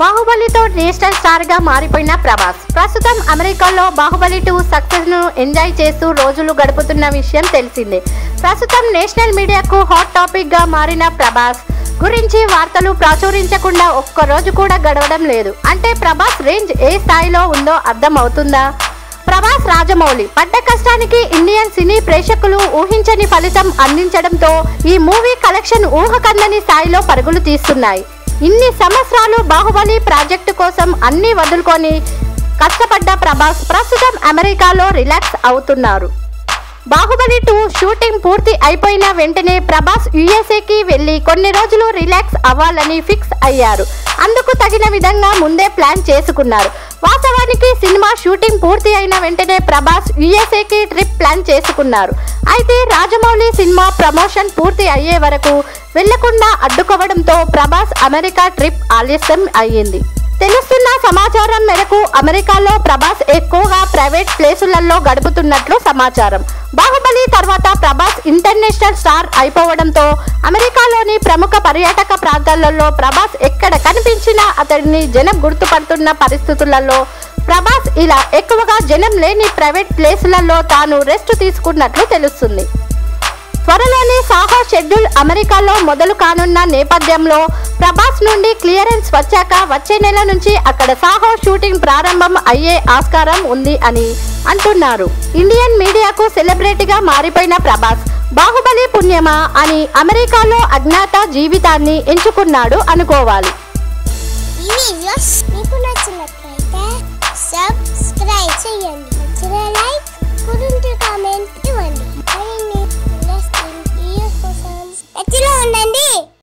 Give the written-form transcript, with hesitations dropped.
బాహుబలితో national star గా మారిపోయిన ప్రభాస్ ప్రస్తుతం అమెరికాలో బాహుబలి 2 సక్సెస్ ను ఎంజాయ్ చేస్తూ రోజులు గడుపుతున్న విషయం తెలిసిందే. ప్రస్తుతం నేషనల్ మీడియాకు హాట్ టాపిక్ గా మారిన ప్రభాస్ గురించి వార్తలు ప్రాచురించకుండా ఒక్క రోజు కూడా గడవడం లేదు. అంటే ప్రభాస్ రేంజ్ ఏ స్థాయిలో ఉందో అర్థం అవుతుందా? ప్రభాస్ రాజమౌళి పడ్డ కష్టానికి ఇండియన్ సినీ ప్రేక్షకులు ఊహించని ఫలితం అందించడంతో ఈ మూవీ కలెక్షన్ ఊహకందని స్థాయిలో పరుగులు తీస్తున్నాయి. ఇన్ని సంవత్సరాలు బాహుబలి ప్రాజెక్టు కోసం అన్ని వదులుకొని కష్టపడ్డ ప్రభాస్ ప్రస్తుతం అమెరికాలో రిలాక్స్ అవుతున్నారు. బాహుబలి 2 షూటింగ్ పూర్తి అయిపోయిన వెంటనే ప్రభాస్ యుఎస్ఏకి వెళ్లి కొన్ని రోజులు రిలాక్స్ అవ్వాలని ఫిక్స్ అయ్యారు. అందుకు తగిన విధంగా ముందే ప్లాన్ చేసుకున్నారు. వాస్తవానికి సినిమా షూటింగ్ పూర్తి అయిన వెంటనే ప్రభాస్ యుఎస్ఏకి ట్రిప్ ప్లాన్ చేసుకున్నారు. అయితే రాజమౌళి సినిమా ప్రమోషన్ పూర్తి అయ్యే వరకు వెళ్లకుండా అడ్డుకోవడంతో ప్రభాస్ అమెరికా ట్రిప్ ఆలస్యం అయ్యింది. తెలుస్తున్న సమాచారం మేరకు అమెరికాలో ప్రభాస్ ఎక్కువగా ప్రైవేట్ ప్లేసులలో గడుపుతున్నట్లు సమాచారం. బాహుబలి తర్వాత ప్రభాస్ ఇంటర్నేషనల్ స్టార్ అయిపోవడంతో అమెరికాలోని ప్రముఖ పర్యాటక ప్రాంతాలలో ప్రభాస్ ఎక్కడ కనిపించినా అతడిని జనం గుర్తుపడుతున్న పరిస్థితులలో ప్రభాస్ ఇలా ఎక్కువగా జనం లేని ప్రైవేట్ ప్లేసులలో తాను రెస్ట్ తీసుకున్నట్లు తెలుస్తుంది. త్వరలోనే సాహో షెడ్యూల్ అమెరికాలో మొదలు కానున్న నేపథ్యంలో ప్రభాస్ నుండి క్లియరెన్స్ వచ్చాక వచ్చే నెల నుంచి అక్కడ సాహో షూటింగ్ ప్రారంభం అయ్యే ఆస్కారం ఉంది అని అంటున్నారు. ఇండియన్ మీడియాకు సెలబ్రిటీగా మారిపోయిన ప్రభాస్ బాహుబలి పుణ్యమా అని అమెరికాలో అజ్ఞాత జీవితాన్ని ఎంచుకున్నాడు అనుకోవాలి. సబ్స్క్రైబ్ చేయండి, లైక్ కామెంట్ ఇవ్వండి. ఉండండి.